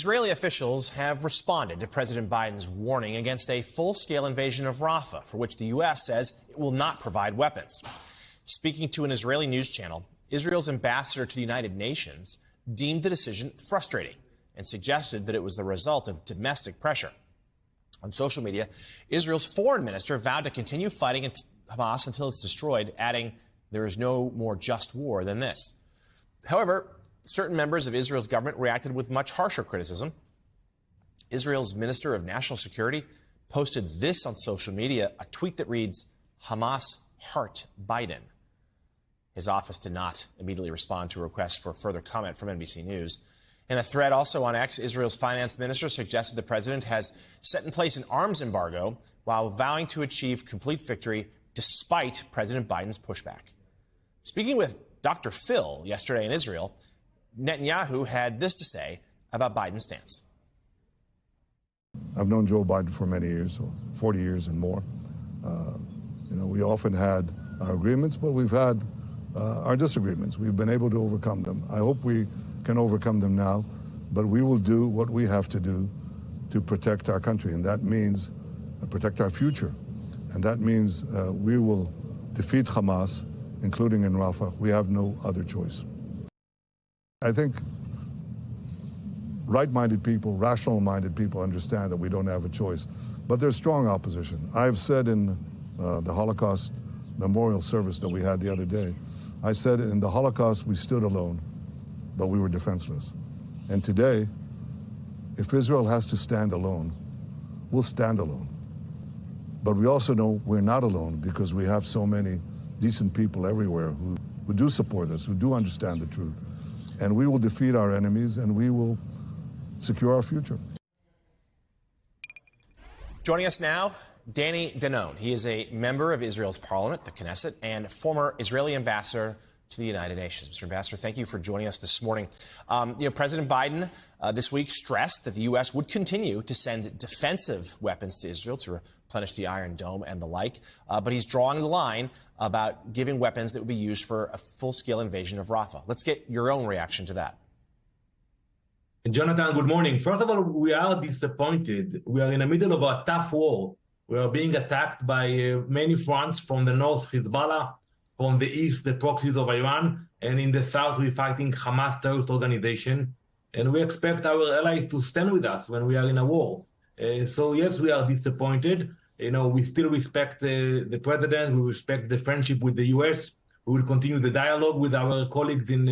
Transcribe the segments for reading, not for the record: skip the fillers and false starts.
Israeli officials have responded to President Biden's warning against a full-scale invasion of Rafah, for which the U.S. says it will not provide weapons. Speaking to an Israeli news channel, Israel's ambassador to the United Nations deemed the decision frustrating and suggested that it was the result of domestic pressure. On social media, Israel's foreign minister vowed to continue fighting Hamas until it's destroyed, adding, "There is no more just war than this." However, certain members of Israel's government reacted with much harsher criticism. Israel's Minister of National Security posted this on social media, a tweet that reads, "Hamas heart Biden." His office did not immediately respond to a request for further comment from NBC News. In a thread also on X, Israel's finance minister suggested the president has set in place an arms embargo while vowing to achieve complete victory despite President Biden's pushback. Speaking with Dr. Phil yesterday in Israel, Netanyahu had this to say about Biden's stance. I've known Joe Biden for many years, 40 years and more. We often had our agreements, but we've had our disagreements. We've been able to overcome them. I hope we can overcome them now, but we will do what we have to do to protect our country, and that means protect our future. And that means we will defeat Hamas, including in Rafah. We have no other choice. I think right-minded people, rational-minded people understand that we don't have a choice, but there's strong opposition. I've said in the Holocaust memorial service that we had the other day, I said in the Holocaust we stood alone, but we were defenseless. And today, if Israel has to stand alone, we'll stand alone. But we also know we're not alone because we have so many decent people everywhere who do support us, who do understand the truth. And we will defeat our enemies and we will secure our future. Joining us now, Danny Danon. He is a member of Israel's parliament, the Knesset, and former Israeli ambassador to the United Nations. Mr. Ambassador, thank you for joining us this morning. President Biden this week stressed that the U.S. would continue to send defensive weapons to Israel to replenish the Iron Dome and the like, but he's drawing the line about giving weapons that would be used for a full-scale invasion of Rafah. Let's get your own reaction to that. Jonathan, good morning. First of all, we are disappointed. We are in the middle of a tough war. We are being attacked by many fronts. From the north, Hezbollah, from the east, the proxies of Iran, and in the south, we're fighting Hamas terrorist organization. And we expect our allies to stand with us when we are in a war. So yes, we are disappointed. We still respect the president. We respect the friendship with the U.S. We will continue the dialogue with our colleagues in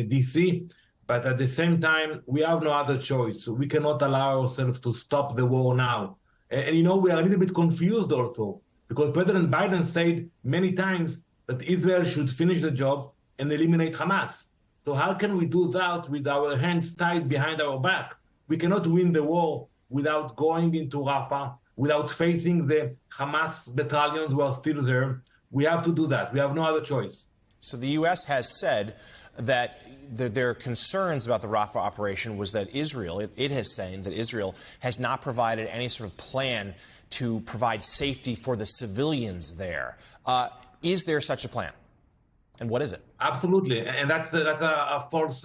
D.C. But at the same time, we have no other choice. So we cannot allow ourselves to stop the war now. And we are a little bit confused also, because President Biden said many times that Israel should finish the job and eliminate Hamas. So how can we do that with our hands tied behind our back? We cannot win the war without going into Rafah, without facing the Hamas battalions who are still there. We have to do that. We have no other choice. So the U.S. has said that their concerns about the Rafah operation was that it has said that Israel has not provided any sort of plan to provide safety for the civilians there. Is there such a plan? And what is it? Absolutely. And that's a false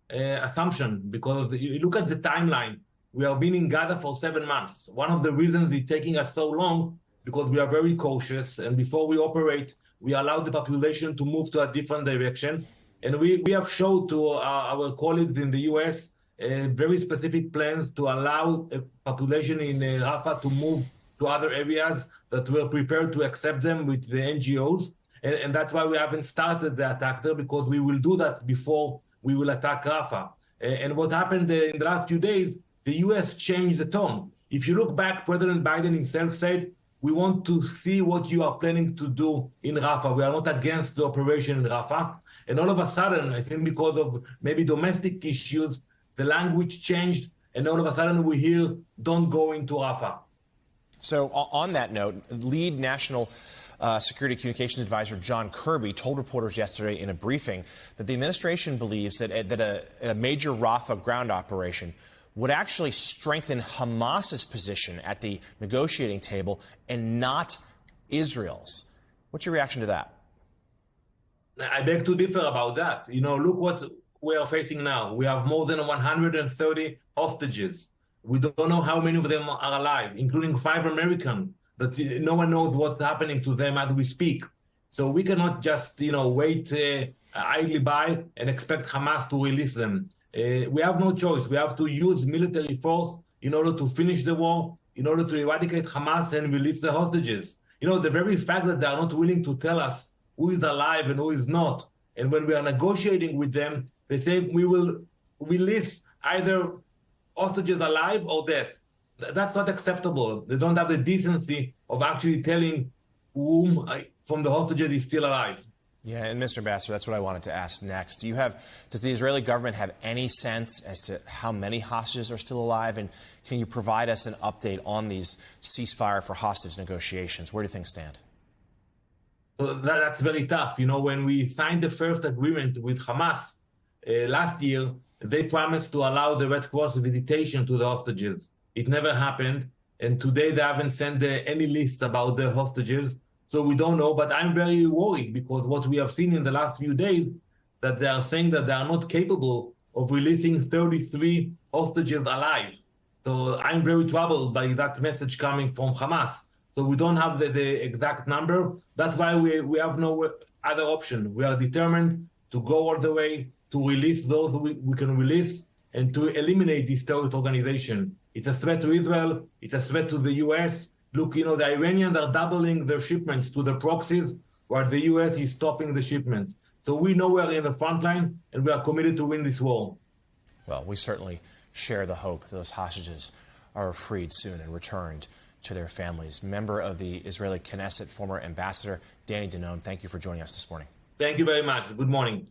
assumption, because you look at the timeline. We have been in Gaza for 7 months. One of the reasons it's taking us so long, because we are very cautious. And before we operate, we allow the population to move to a different direction. And we have showed to our colleagues in the U.S. Very specific plans to allow a population in Rafah to move to other areas that we're prepared to accept them with the NGOs. And that's why we haven't started the attack there, because we will do that before we will attack Rafah. And what happened in the last few days, the U.S. changed the tone. If you look back, President Biden himself said, we want to see what you are planning to do in Rafah. We are not against the operation in Rafah. And all of a sudden, I think because of maybe domestic issues, the language changed, and all of a sudden we hear, don't go into Rafah. So on that note, lead national Security Communications Advisor John Kirby told reporters yesterday in a briefing that the administration believes that a major Rafah ground operation would actually strengthen Hamas's position at the negotiating table and not Israel's. What's your reaction to that? I beg to differ about that. Look we are facing now. We have more than 130 hostages. We don't know how many of them are alive, including 5 Americans, that no one knows what's happening to them as we speak. So we cannot just, wait idly by and expect Hamas to release them. We have no choice. We have to use military force in order to finish the war, in order to eradicate Hamas and release the hostages. The very fact that they are not willing to tell us who is alive and who is not, and when we are negotiating with them, they say we will release either hostages alive or death. That's not acceptable. They don't have the decency of actually telling whom from the hostages is still alive. Yeah, and Mr. Ambassador, that's what I wanted to ask next. Does the Israeli government have any sense as to how many hostages are still alive? And can you provide us an update on these ceasefire for hostage negotiations? Where do things stand? Well, that's very tough. When we signed the first agreement with Hamas last year, they promised to allow the Red Cross visitation to the hostages. It never happened. And today they haven't sent any list about the hostages. So we don't know, but I'm very worried because what we have seen in the last few days, that they are saying that they are not capable of releasing 33 hostages alive. So I'm very troubled by that message coming from Hamas. So we don't have the exact number. That's why we have no other option. We are determined to go all the way to release those we can release and to eliminate this terrorist organization. It's a threat to Israel. It's a threat to the U.S. Look, the Iranians are doubling their shipments to the proxies, while the U.S. is stopping the shipment. So we know we are in the front line, and we are committed to win this war. Well, we certainly share the hope that those hostages are freed soon and returned to their families. Member of the Israeli Knesset, former ambassador Danny Danon, thank you for joining us this morning. Thank you very much. Good morning.